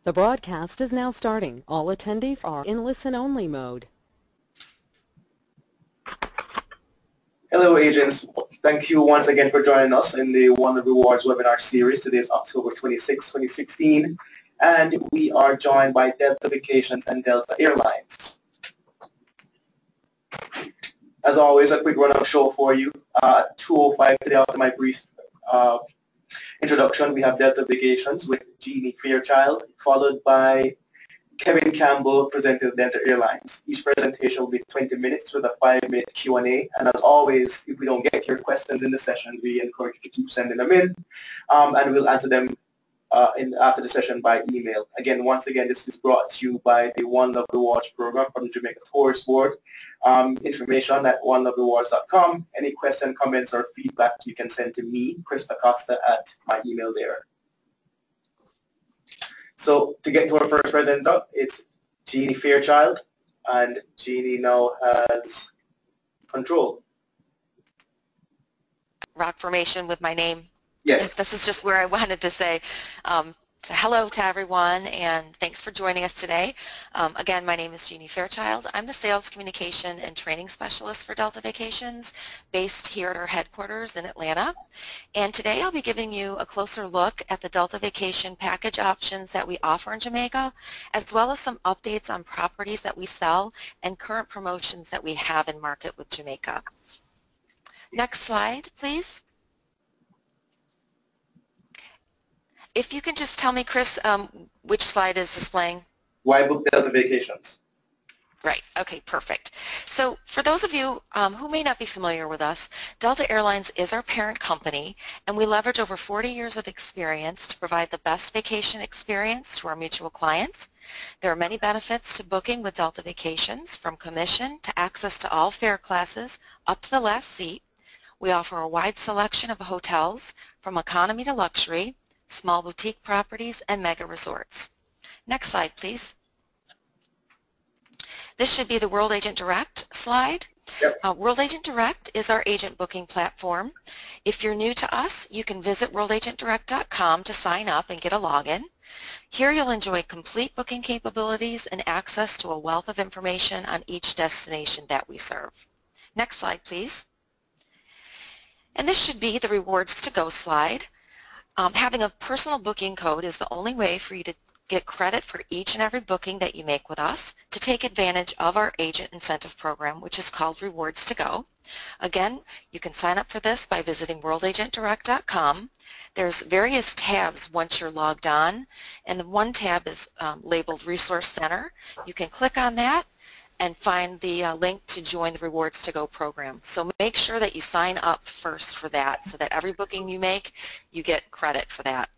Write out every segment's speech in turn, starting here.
The broadcast is now starting. All attendees are in listen-only mode. Hello agents, thank you once again for joining us in the One of Rewards webinar series. Today is October 26, 2016, and we are joined by Delta Vacations and Delta Airlines. As always, a quick run-up show for you. 2:05 today after my brief introduction, we have Delta Vacations with Jeannie Fairchild, followed by Kevin Campbell presenting Delta Airlines. Each presentation will be 20 minutes with a 5-minute Q&A. And as always, if we don't get your questions in the session, we encourage you to keep sending them in, and we'll answer them after the session by email. Again, once again, this is brought to you by the One Love Rewards program from the Jamaica Tourist Board. Information at oneloverewards.com. Any questions, comments, or feedback you can send to me, Chris Acosta, at my email there. So to get to our first presenter, it's Jeannie Fairchild, and Jeannie now has control. Rock formation with my name. Yes. This is just where I wanted to say hello to everyone, and thanks for joining us today. Again, my name is Jeannie Fairchild. I'm the Sales Communication and Training Specialist for Delta Vacations, based here at our headquarters in Atlanta. And today I'll be giving you a closer look at the Delta Vacation package options that we offer in Jamaica, as well as some updates on properties that we sell and current promotions that we have in market with Jamaica. Next slide, please. If you can just tell me, Chris, which slide is displaying? Why book Delta Vacations? Right. Okay, perfect. So for those of you who may not be familiar with us, Delta Airlines is our parent company, and we leverage over 40 years of experience to provide the best vacation experience to our mutual clients. There are many benefits to booking with Delta Vacations, from commission to access to all fare classes up to the last seat. We offer a wide selection of hotels, from economy to luxury, small boutique properties, and mega resorts. Next slide, please. This should be the World Agent Direct slide. Yep. World Agent Direct is our agent booking platform. If you're new to us, you can visit worldagentdirect.com to sign up and get a login. Here you'll enjoy complete booking capabilities and access to a wealth of information on each destination that we serve. Next slide, please. And this should be the Rewards to Go slide. Having a personal booking code is the only way for you to get credit for each and every booking that you make with us to take advantage of our agent incentive program, which is called Rewards to Go. Again, you can sign up for this by visiting worldagentdirect.com. There's various tabs once you're logged on, and the one tab is labeled Resource Center. You can click on that and find the link to join the Rewards to Go program. So make sure that you sign up first for that, so that every booking you make, you get credit for that.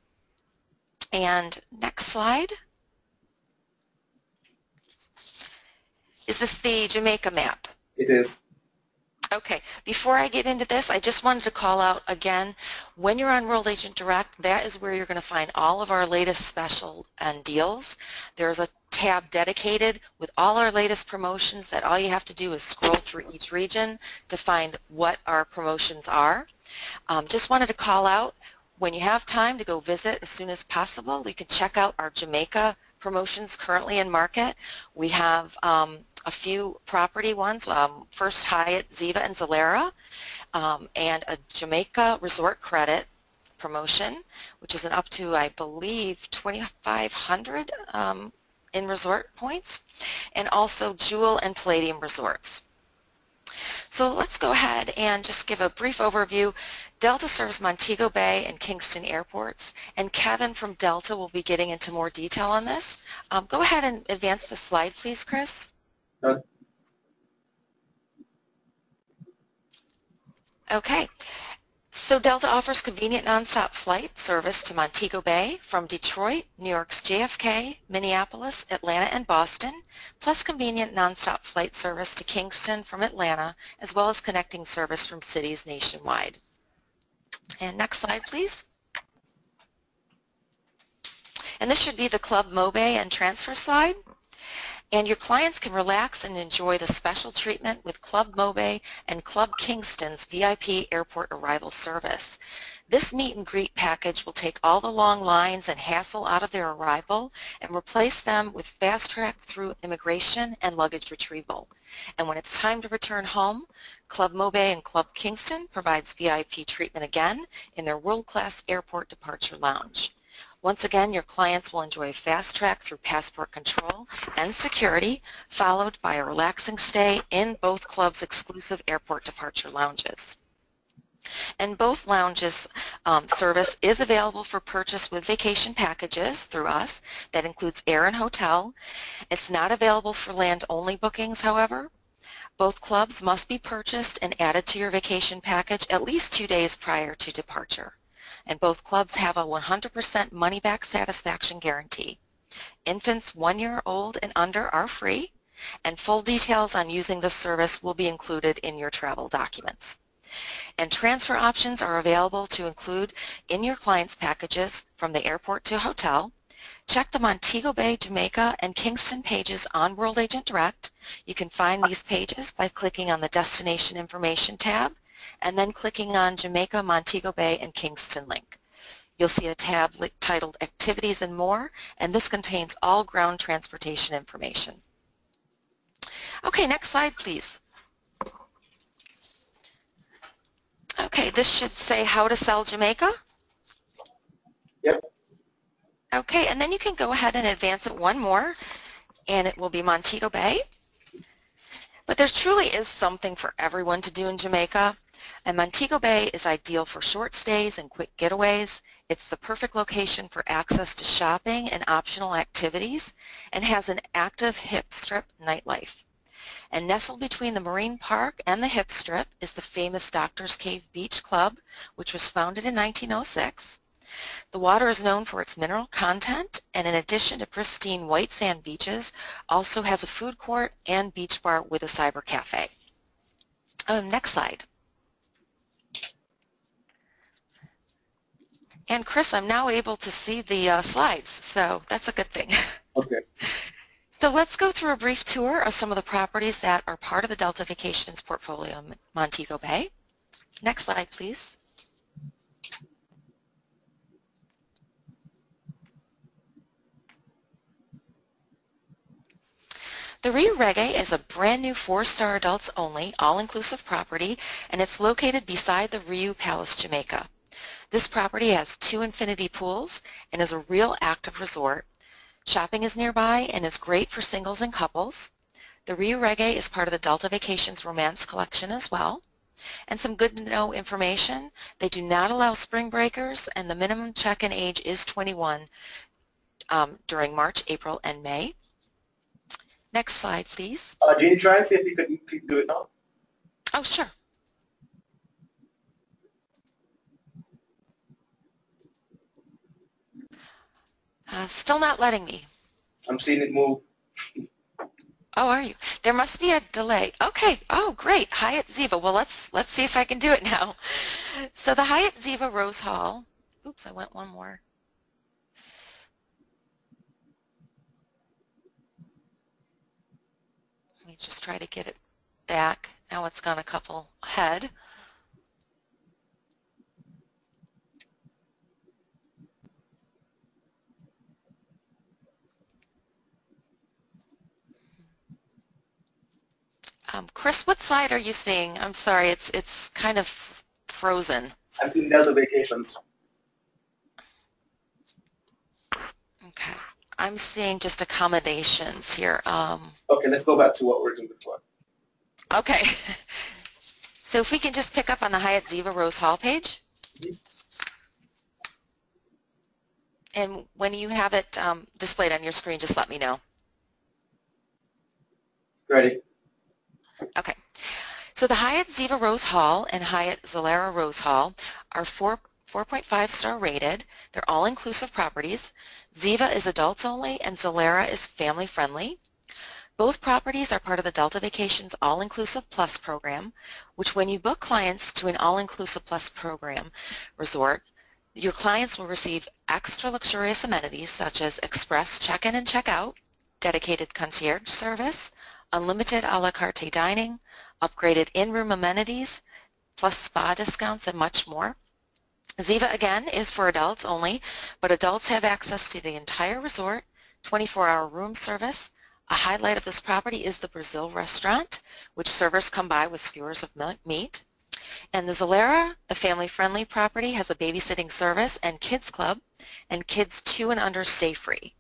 And next slide. Is this the Jamaica map? It is. Okay, before I get into this, I just wanted to call out again, when you're on World Agent Direct, that is where you're going to find all of our latest special and deals. There's a tab dedicated with all our latest promotions that all you have to do is scroll through each region to find what our promotions are. Just wanted to call out, when you have time to go visit as soon as possible, you can check out our Jamaica promotions currently in market. We have a few property ones, First Hyatt, Ziva, and Zalera, and a Jamaica Resort Credit promotion, which is an up to, I believe, 2,500 in resort points, and also Jewel and Palladium resorts. So let's go ahead and just give a brief overview. Delta serves Montego Bay and Kingston airports, and Kevin from Delta will be getting into more detail on this. Go ahead and advance the slide, please, Chris. Okay. So Delta offers convenient nonstop flight service to Montego Bay from Detroit, New York's JFK, Minneapolis, Atlanta, and Boston, plus convenient nonstop flight service to Kingston from Atlanta, as well as connecting service from cities nationwide. And next slide, please. And this should be the Club MoBay and transfer slide. And your clients can relax and enjoy the special treatment with Club Mobe and Club Kingston's VIP airport arrival service. This meet and greet package will take all the long lines and hassle out of their arrival and replace them with fast track through immigration and luggage retrieval. And when it's time to return home, Club Mobe and Club Kingston provides VIP treatment again in their world-class airport departure lounge. Once again, your clients will enjoy a fast track through passport control and security, followed by a relaxing stay in both clubs' exclusive airport departure lounges. And both lounges service is available for purchase with vacation packages through us. That includes air and hotel. It's not available for land-only bookings, however. Both clubs must be purchased and added to your vacation package at least 2 days prior to departure. And both clubs have a 100% money-back satisfaction guarantee. Infants 1 year old and under are free, and full details on using this service will be included in your travel documents. And transfer options are available to include in your clients' packages from the airport to hotel. Check the Montego Bay, Jamaica, and Kingston pages on World Agent Direct. You can find these pages by clicking on the Destination Information tab and then clicking on Jamaica, Montego Bay, and Kingston link. You'll see a tab titled Activities and More, and this contains all ground transportation information. Okay, next slide, please. Okay, this should say How to Sell Jamaica. Yep. Okay, and then you can go ahead and advance it one more, and it will be Montego Bay. But there truly is something for everyone to do in Jamaica. And Montego Bay is ideal for short stays and quick getaways. It's the perfect location for access to shopping and optional activities and has an active hip strip nightlife. And nestled between the Marine Park and the hip strip is the famous Doctor's Cave Beach Club, which was founded in 1906. The water is known for its mineral content, and in addition to pristine white sand beaches, also has a food court and beach bar with a cyber cafe. Next slide. And Chris, I'm now able to see the slides, so that's a good thing. Okay. So let's go through a brief tour of some of the properties that are part of the Delta Vacations portfolio in Montego Bay. Next slide, please. The Rio Reggae is a brand new 4-star adults only, all-inclusive property, and it's located beside the Rio Palace, Jamaica. This property has 2 infinity pools and is a real active resort. Shopping is nearby and is great for singles and couples. The Rio Reggae is part of the Delta Vacations Romance Collection as well. And some good to know information, they do not allow spring breakers, and the minimum check-in age is 21 during March, April, and May. Next slide, please. Can you try and see if you could do it now? Oh, sure. Still not letting me. I'm seeing it move. Oh, are you? There must be a delay. Okay. Oh, great. Hyatt Ziva. Well, let's see if I can do it now. So the Hyatt Ziva Rose Hall. Oops, I went one more. Let me just try to get it back. Now it's gone a couple ahead. Chris, what slide are you seeing? I'm sorry, it's kind of frozen. I'm seeing Delta Vacations. Okay, I'm seeing just accommodations here. Okay, let's go back to what we were doing before. Okay, so if we can just pick up on the Hyatt Ziva Rose Hall page. Mm-hmm. And when you have it displayed on your screen, just let me know. Ready. Okay, so the Hyatt Ziva Rose Hall and Hyatt Zalera Rose Hall are 4.5-star rated. They're all-inclusive properties. Ziva is adults only and Zalera is family-friendly. Both properties are part of the Delta Vacations All-Inclusive Plus program, which when you book clients to an All-Inclusive Plus program resort, your clients will receive extra luxurious amenities such as express check-in and check-out, dedicated concierge service, unlimited a la carte dining, upgraded in-room amenities, plus spa discounts and much more. Ziva, again, is for adults only, but adults have access to the entire resort, 24-hour room service. A highlight of this property is the Brazil restaurant, which servers come by with skewers of meat. And the Zalera, a family-friendly property, has a babysitting service and kids club, and kids 2 and under stay free.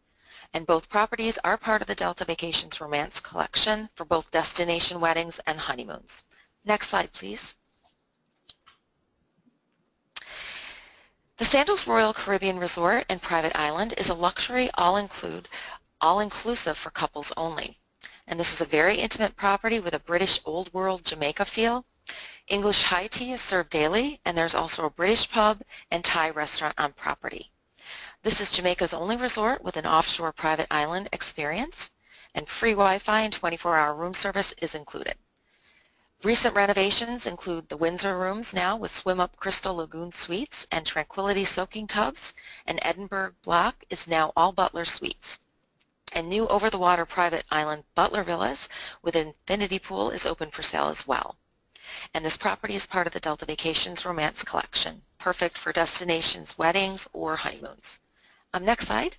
And both properties are part of the Delta Vacations Romance Collection for both destination weddings and honeymoons. Next slide, please. The Sandals Royal Caribbean Resort and Private Island is a luxury all-inclusive for couples only. And this is a very intimate property with a British Old World Jamaica feel. English high tea is served daily, and there's also a British pub and Thai restaurant on property. This is Jamaica's only resort with an offshore private island experience, and free Wi-Fi and 24-hour room service is included. Recent renovations include the Windsor rooms now with swim-up Crystal Lagoon suites and Tranquility soaking tubs, and Edinburgh block is now all Butler suites. And new over-the-water private island Butler Villas with infinity pool is open for sale as well. And this property is part of the Delta Vacations Romance Collection, perfect for destinations, weddings, or honeymoons. Next slide.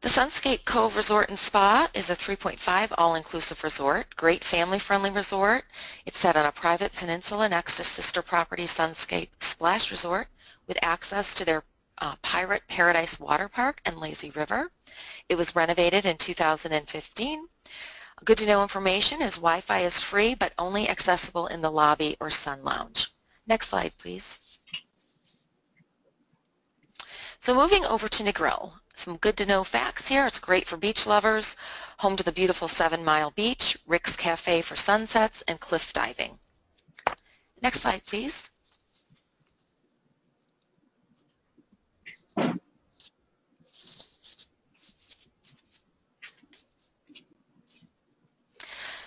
The Sunscape Cove Resort and Spa is a 3.5 all-inclusive resort, great family-friendly resort. It's set on a private peninsula next to sister property Sunscape Splash Resort with access to their Pirate Paradise Water Park and Lazy River. It was renovated in 2015. Good to know information is Wi-Fi is free but only accessible in the lobby or sun lounge. Next slide, please. So moving over to Negril. Some good to know facts here. It's great for beach lovers, home to the beautiful 7 Mile Beach, Rick's Cafe for sunsets, and cliff diving. Next slide, please.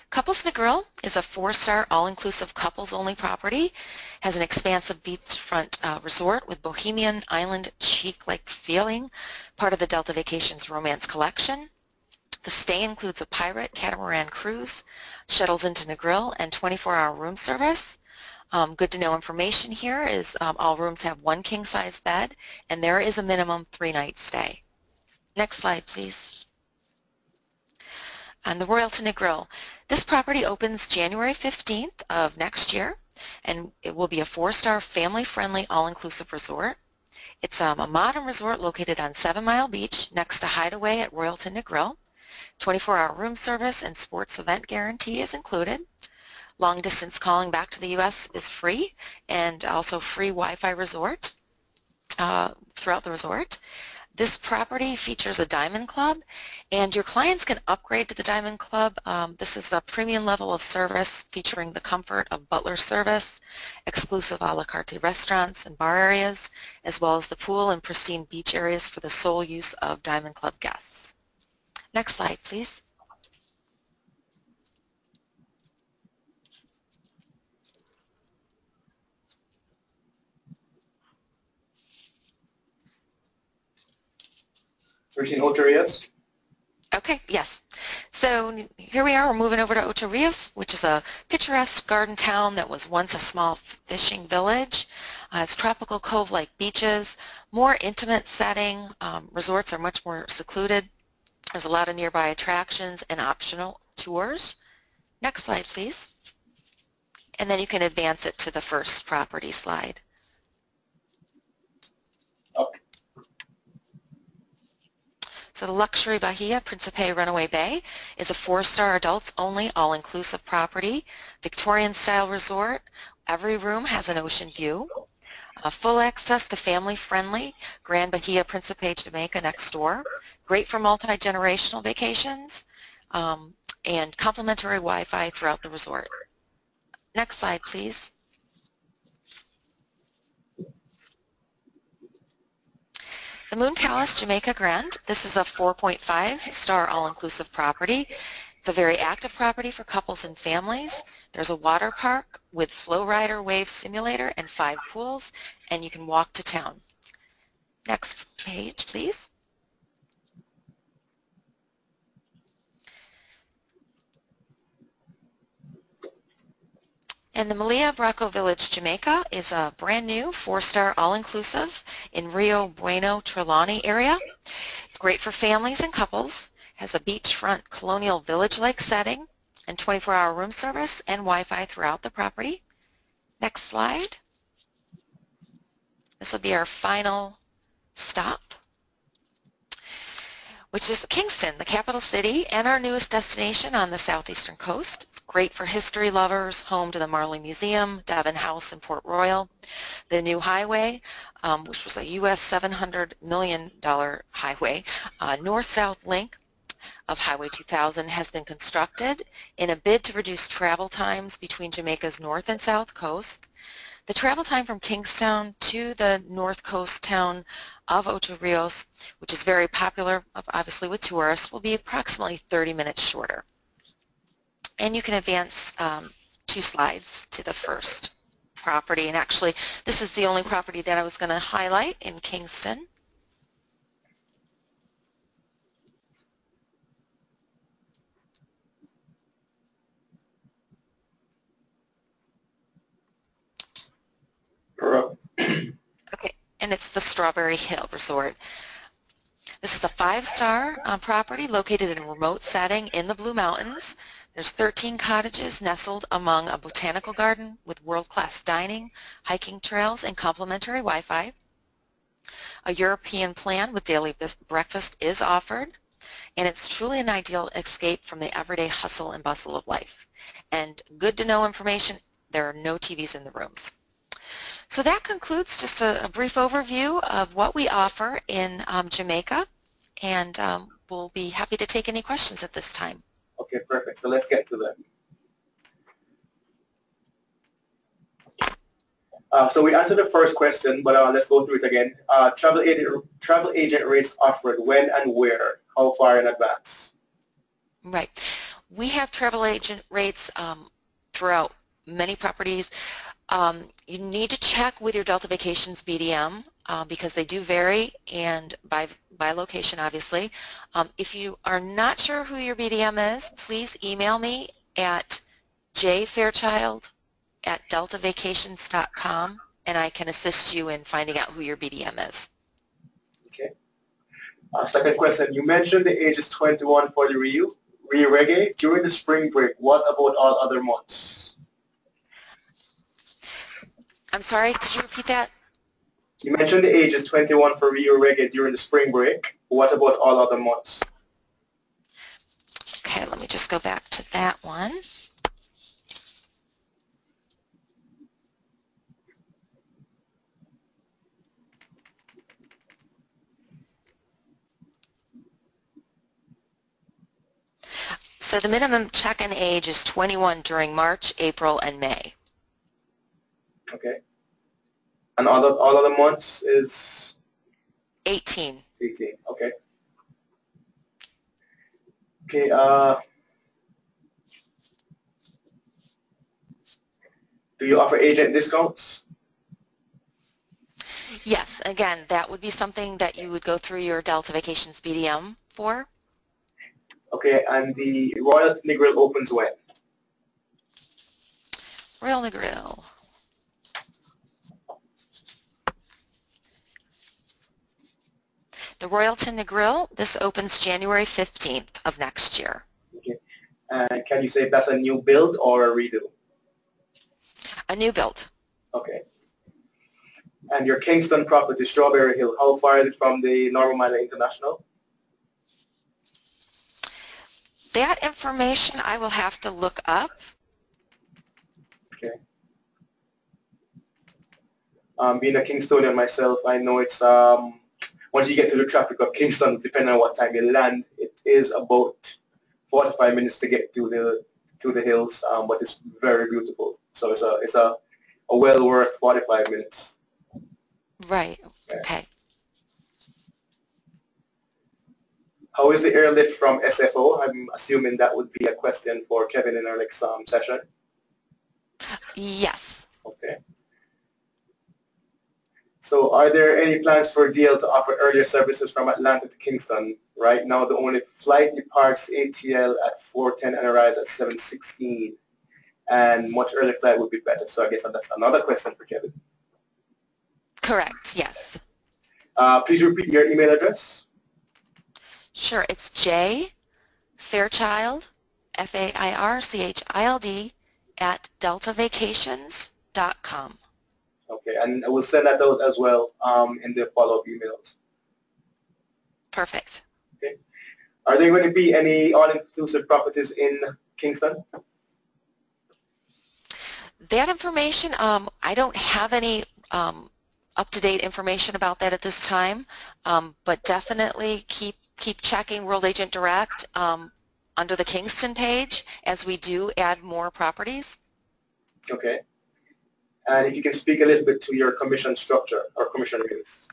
Couples Negril is a 4-star all-inclusive couples-only property, has an expansive beachfront resort with bohemian island chic-like feeling, part of the Delta Vacations Romance Collection. The stay includes a pirate catamaran cruise, shuttles into Negril, and 24-hour room service. Good to know information here is all rooms have 1 king-size bed, and there is a minimum 3-night stay. Next slide, please. On the Royalton Negril. This property opens January 15th of next year, and it will be a 4-star family-friendly all-inclusive resort. It's a modern resort located on 7 Mile Beach next to Hideaway at Royalton Negril. 24-hour room service and sports event guarantee is included. Long-distance calling back to the U.S. is free, and also free Wi-Fi resort throughout the resort. This property features a Diamond Club, and your clients can upgrade to the Diamond Club. This is a premium level of service featuring the comfort of butler service, exclusive a la carte restaurants and bar areas, as well as the pool and pristine beach areas for the sole use of Diamond Club guests. Next slide, please. Virgin Ocho Rios. Okay, yes. So here we are, we're moving over to Ocho Rios, which is a picturesque garden town that was once a small fishing village. It's tropical cove-like beaches, more intimate setting. Resorts are much more secluded. There's a lot of nearby attractions and optional tours. Next slide, please. And then you can advance it to the first property slide. Okay. So the Luxury Bahia Principe Runaway Bay is a 4-star adults-only all-inclusive property, Victorian-style resort. Every room has an ocean view. Full access to family-friendly Grand Bahia Principe Jamaica next door. Great for multi-generational vacations, and complimentary Wi-Fi throughout the resort. Next slide, please. The Moon Palace Jamaica Grand. This is a 4.5-star all-inclusive property. It's a very active property for couples and families. There's a water park with flow rider wave simulator and 5 pools, and you can walk to town. Next page, please. And the Malia Braco Village, Jamaica is a brand new 4-star all-inclusive in Rio Bueno, Trelawney area. It's great for families and couples, has a beachfront colonial village-like setting, and 24-hour room service and Wi-Fi throughout the property. Next slide. This will be our final stop, which is Kingston, the capital city and our newest destination on the southeastern coast. It's great for history lovers, home to the Marley Museum, Devon House, and Port Royal. The new highway, which was a U.S. $700 million highway, north-south link of Highway 2000 has been constructed in a bid to reduce travel times between Jamaica's north and south coast. The travel time from Kingstown to the north coast town of Ocho Rios, which is very popular, obviously, with tourists, will be approximately 30 minutes shorter. And you can advance 2 slides to the first property. And actually, this is the only property that I was going to highlight in Kingston. Okay, and it's the Strawberry Hill Resort. This is a 5-star property located in a remote setting in the Blue Mountains. There's 13 cottages nestled among a botanical garden with world-class dining, hiking trails, and complimentary Wi-Fi. A European plan with daily breakfast is offered, and it's truly an ideal escape from the everyday hustle and bustle of life. And good to know information, there are no TVs in the rooms. So that concludes just a brief overview of what we offer in Jamaica, and we'll be happy to take any questions at this time. Okay, perfect. So let's get to them. So we answered the first question, but let's go through it again. Travel agent rates offered when and where? How far in advance? Right. We have travel agent rates throughout many properties. You need to check with your Delta Vacations BDM because they do vary, and by location, obviously. If you are not sure who your BDM is, please email me at jfairchild@deltavacations.com, and I can assist you in finding out who your BDM is. Okay. Second question. You mentioned the age is 21 for the Rio Reggae during the spring break. What about all other months? I'm sorry, could you repeat that? You mentioned the age is 21 for Rio Reggae during the spring break. What about all other months? Okay, let me just go back to that one. So the minimum check-in age is 21 during March, April, and May. Okay. And all other months is? 18. 18, okay. Okay, do you offer agent discounts? Yes, again, that would be something that you would go through your Delta Vacations BDM for. Okay, and the Royal Negril opens when? Royal Negril. The Royalton Negril, this opens January 15th of next year. Okay. Can you say if that's a new build or a redo? A new build. Okay. And your Kingston property, Strawberry Hill, how far is it from the Normal Mile International? That information I will have to look up. Okay. Being a Kingstonian myself, I know it's, once you get to the traffic of Kingston, depending on what time you land, it is about 45 minutes to get to the hills, but it's very beautiful. So it's a well worth 45 minutes. Right. Okay. How is the airlift from SFO? I'm assuming that would be a question for Kevin in our next session. Yes. Okay. So are there any plans for DL to offer earlier services from Atlanta to Kingston? Right now, the only flight departs ATL at 4:10 and arrives at 7:16. And much earlier flight would be better. So I guess that's another question for Kevin. Correct, yes. Please repeat your email address. Sure, it's J Fairchild, Fairchild, at deltavacations.com. Okay, and we'll send that out as well in the follow-up emails. Perfect. Okay. Are there going to be any all-inclusive properties in Kingston? That information, I don't have any up-to-date information about that at this time, but definitely keep checking World Agent Direct under the Kingston page as we do add more properties. Okay. And if you can speak a little bit to your commission structure or commission rates.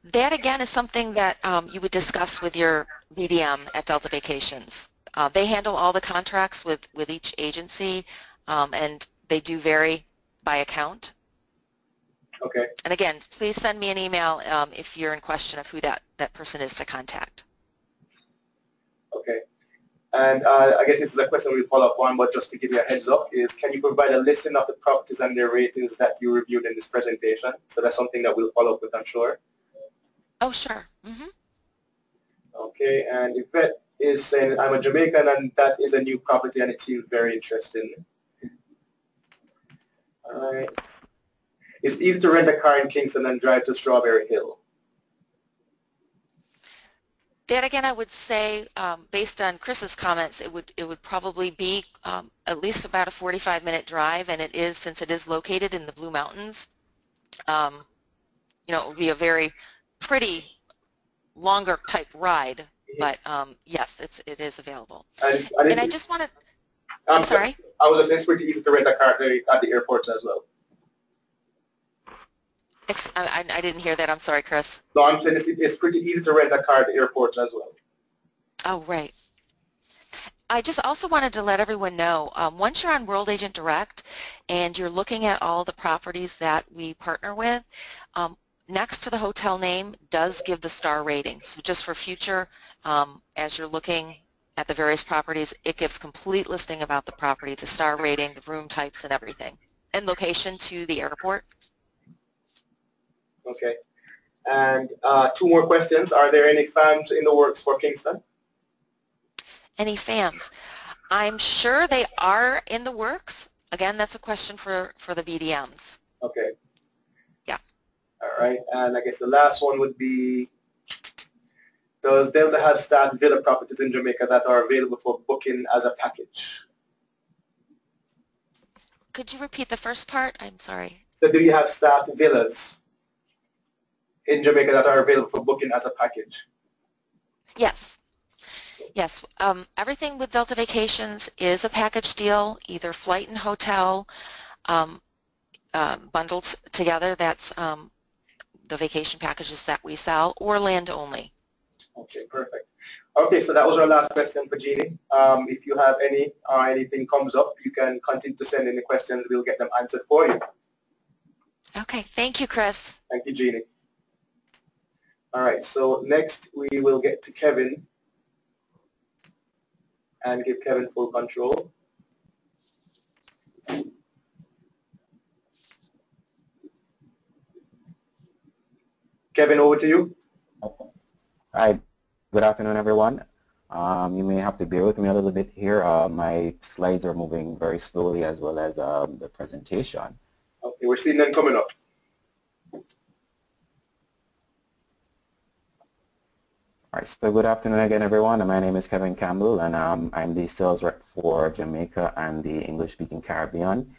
That again is something that you would discuss with your BDM at Delta Vacations. They handle all the contracts with each agency, and they do vary by account. Okay. And again, please send me an email if you're in question of who that person is to contact. Okay. And I guess this is a question we'll follow up on, but just to give you a heads up, is can you provide a listing of the properties and their ratings that you reviewed in this presentation? So that's something that we'll follow up with, I'm sure. Oh, sure. Mm-hmm. Okay, and Yvette is saying, I'm a Jamaican and that is a new property and it seems very interesting. All right. It's easy to rent a car in Kingston and drive to Strawberry Hill. That again, I would say, based on Chris's comments, it would probably be at least about a 45-minute drive, and it is, since it is located in the Blue Mountains, it would be a very pretty longer type ride, but yes, it is available. And I just want to, I'm sorry? I was just saying it's pretty easy to rent a car at the airports as well. I didn't hear that. I'm sorry, Chris. No, I'm saying it's pretty easy to rent a car at the airports as well. Oh, right. I just also wanted to let everyone know, once you're on World Agent Direct and you're looking at all the properties that we partner with, next to the hotel name does give the star rating. So just for future, as you're looking at the various properties, it gives complete listing about the property, the star rating, the room types, and everything, and location to the airport. Okay. And two more questions. Are there any FAMs in the works for Kingston? Any FAMs? I'm sure they are in the works. Again, that's a question for the BDMs. Okay. Yeah. All right. And I guess the last one would be, does Delta have staffed villa properties in Jamaica that are available for booking as a package? Could you repeat the first part? I'm sorry. So do you have staffed villas in Jamaica that are available for booking as a package? Yes. Yes. Everything with Delta Vacations is a package deal, either flight and hotel bundled together. That's the vacation packages that we sell, or land only. Okay, perfect. Okay, so that was our last question for Jeannie. If you have any or anything comes up, you can continue to send any questions. We'll get them answered for you. Okay, thank you, Chris. Thank you, Jeannie. All right, so next we will get to Kevin and give Kevin full control. Kevin, over to you. Hi, good afternoon, everyone. You may have to bear with me a little bit here. My slides are moving very slowly, as well as the presentation. Okay, we're seeing them coming up. All right, so good afternoon again, everyone. My name is Kevin Campbell, and I'm the sales rep for Jamaica and the English-speaking Caribbean.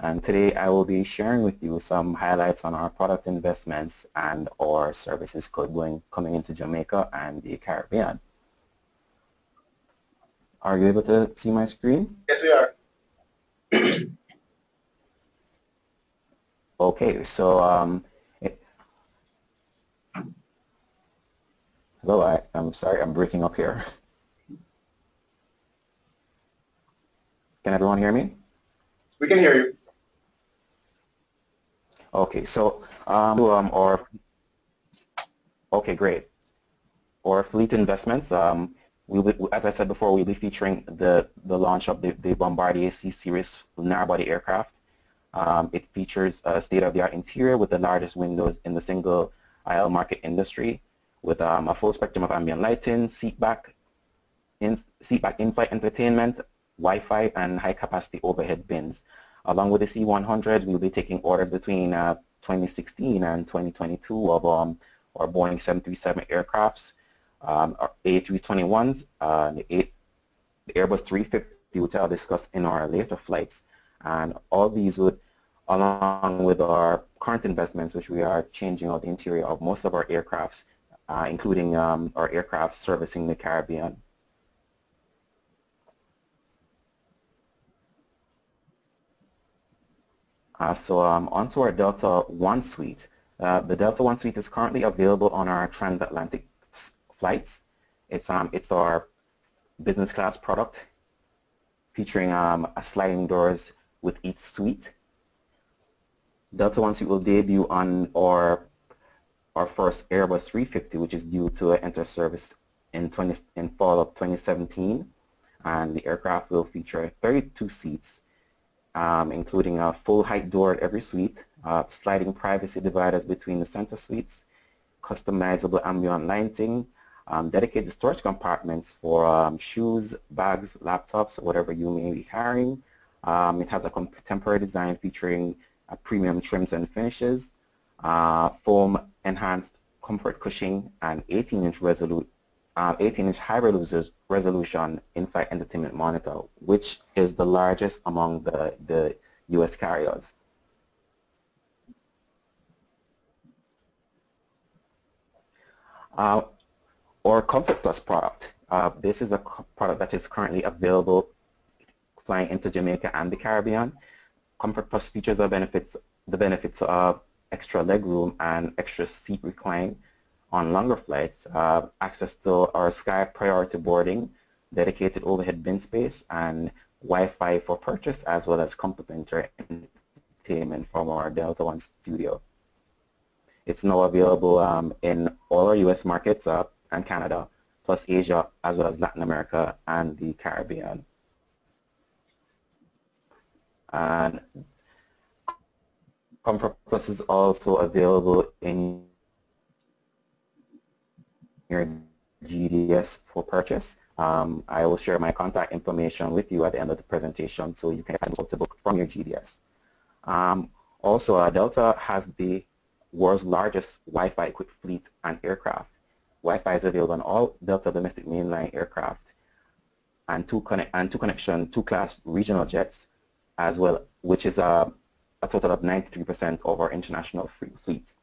And today I will be sharing with you some highlights on our product investments and our services coming into Jamaica and the Caribbean. Are you able to see my screen? Yes, we are. Okay, so Hello, I'm sorry, I'm breaking up here. Can everyone hear me? We can hear you. Okay, so okay, great. Or fleet investments, as I said before, we'll be featuring the launch of the Bombardier C-Series narrow-body aircraft. It features a state-of-the-art interior with the largest windows in the single-aisle market industry, with a full spectrum of ambient lighting, seatback in-flight entertainment, Wi-Fi, and high-capacity overhead bins. Along with the C-100, we'll be taking orders between 2016 and 2022 of our Boeing 737 aircrafts, our A321s, the Airbus 350, which I'll discuss in our later flights. And all these would, along with our current investments, which we are changing out the interior of most of our aircrafts, including our aircraft servicing the Caribbean. Onto our Delta One suite. The Delta One suite is currently available on our transatlantic flights. It's our business class product featuring a sliding doors with each suite. Delta One suite will debut on our first Airbus 350, which is due to enter service in fall of 2017, and the aircraft will feature 32 seats, including a full height door at every suite, sliding privacy dividers between the center suites, customizable ambient lighting, dedicated storage compartments for shoes, bags, laptops, whatever you may be carrying. It has a contemporary design featuring premium trims and finishes, foam enhanced comfort cushioning, and 18-inch high resolution in-flight entertainment monitor, which is the largest among the US carriers. Or Comfort Plus product. This is a product that is currently available flying into Jamaica and the Caribbean. Comfort Plus features the benefits of extra legroom and extra seat recline on longer flights, access to our Sky Priority boarding, dedicated overhead bin space, and Wi-Fi for purchase, as well as complimentary entertainment from our Delta One studio. It's now available in all our US markets and Canada, plus Asia, as well as Latin America and the Caribbean. And Comfort Plus is also available in your GDS for purchase. I will share my contact information with you at the end of the presentation so you can to book from your GDS. Also, Delta has the world's largest Wi-Fi equipped fleet and aircraft. Wi-Fi is available on all Delta domestic mainline aircraft and two class regional jets as well, which is a total of 93% of our international fleets.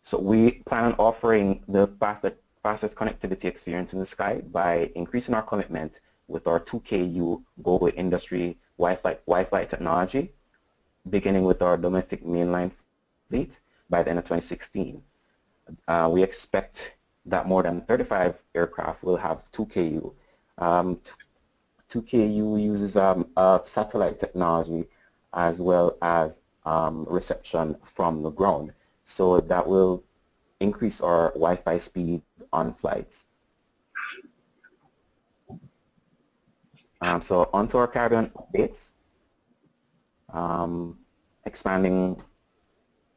So we plan on offering the fastest connectivity experience in the sky by increasing our commitment with our 2KU global industry Wi-Fi technology, beginning with our domestic mainline fleet by the end of 2016. We expect that more than 35 aircraft will have 2KU. 2KU uses satellite technology as well as reception from the ground. So that will increase our Wi-Fi speed on flights. So onto our Caribbean updates. Expanding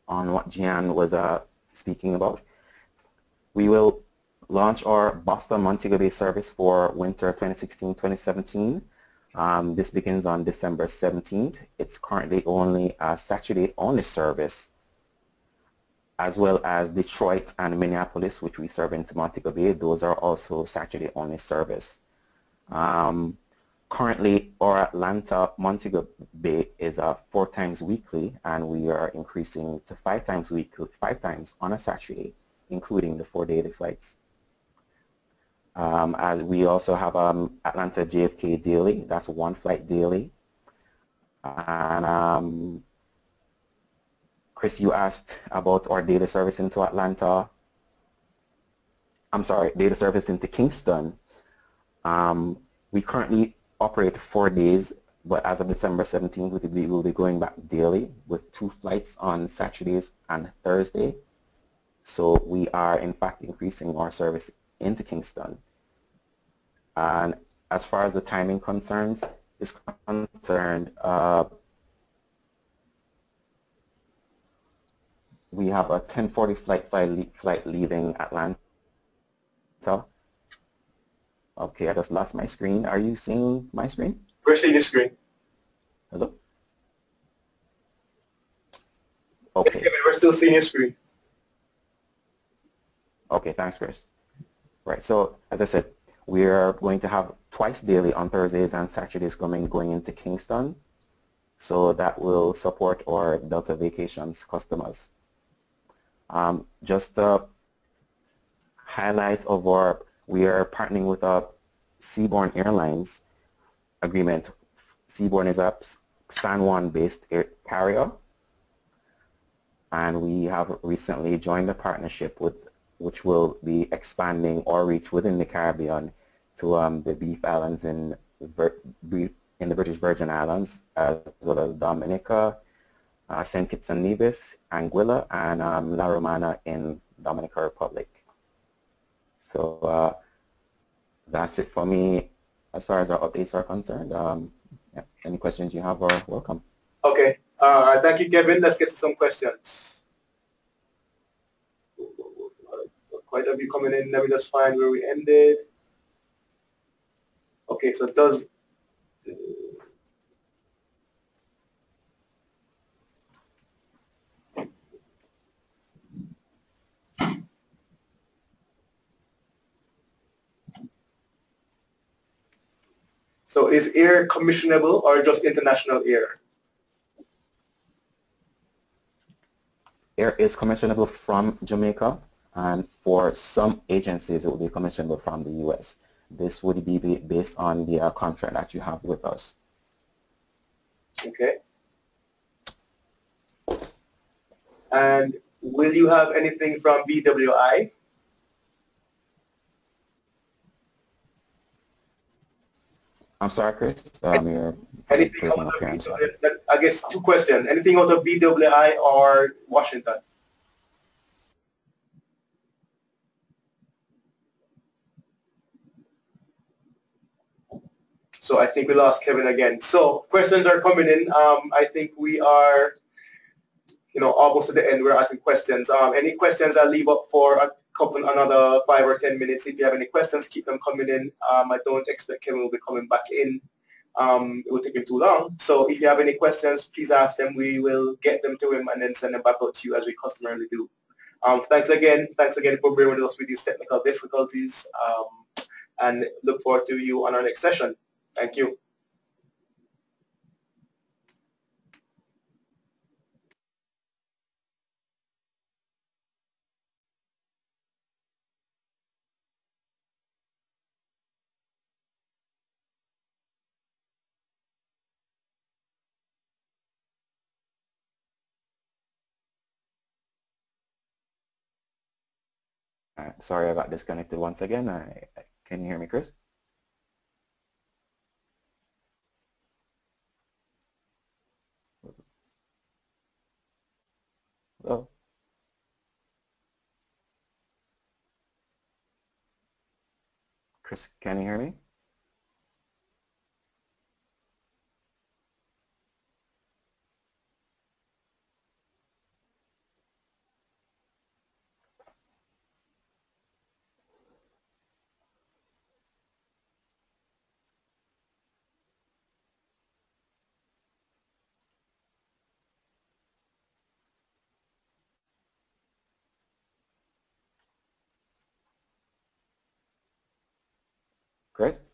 on what Gian was speaking about. We will launch our Boston Montego Bay service for winter 2016-2017. This begins on December 17th. It's currently only a Saturday-only service, as well as Detroit and Minneapolis, which we serve into Montego Bay. Those are also Saturday-only service. Currently, our Atlanta Montego Bay is 4 times weekly, and we are increasing to 5 times weekly, 5 times on a Saturday, including the 4 daily flights. And we also have Atlanta JFK daily. That's 1 flight daily. And Chris, you asked about our daily service into Atlanta. I'm sorry, data service into Kingston. We currently operate 4 days, but as of December 17th, we will be going back daily with 2 flights on Saturdays and Thursday. So we are in fact increasing our service into Kingston. And as far as the timing is concerned, we have a 10:40 flight leaving Atlanta. Okay, I just lost my screen. Are you seeing my screen? We're seeing your screen. Hello? Okay. Kevin, we're still seeing your screen. Okay, thanks, Chris. Right, so as I said, we are going to have twice daily on Thursdays and Saturdays going into Kingston. So that will support our Delta Vacations customers. Just a highlight of we are partnering with a Seaborne Airlines agreement. Seaborne is a San Juan-based carrier, and we have recently joined a partnership which will be expanding our reach within the Caribbean to the Beef Islands in the British Virgin Islands, as well as Dominica, St. Kitts and Nevis, Anguilla, and La Romana in Dominican Republic. So that's it for me as far as our updates are concerned. Yeah, any questions you have are welcome. Okay. Thank you, Kevin. Let's get to some questions. Quite a few coming in. Let me just find where we ended. Okay, so is air commissionable or just international air? Air is commissionable from Jamaica, and for some agencies it will be commissionable from the U.S. This would be based on the contract that you have with us. Okay. And will you have anything from BWI? I'm sorry, Chris. You're Anything breaking out up of here. I'm sorry. I guess 2 questions. Anything out of BWI or Washington? So I think we lost Kevin again. So questions are coming in. I think we are, almost at the end. We're asking questions. Any questions I'll leave up for another 5 or 10 minutes. If you have any questions, keep them coming in. I don't expect Kevin will be coming back in. It will take him too long. So if you have any questions, please ask them. We will get them to him and then send them back out to you as we customarily do. Thanks again for bearing with us with these technical difficulties, and look forward to you on our next session. Thank you. Sorry I got disconnected once again. Can you hear me, Chris? Hello? Chris, can you hear me? Chris?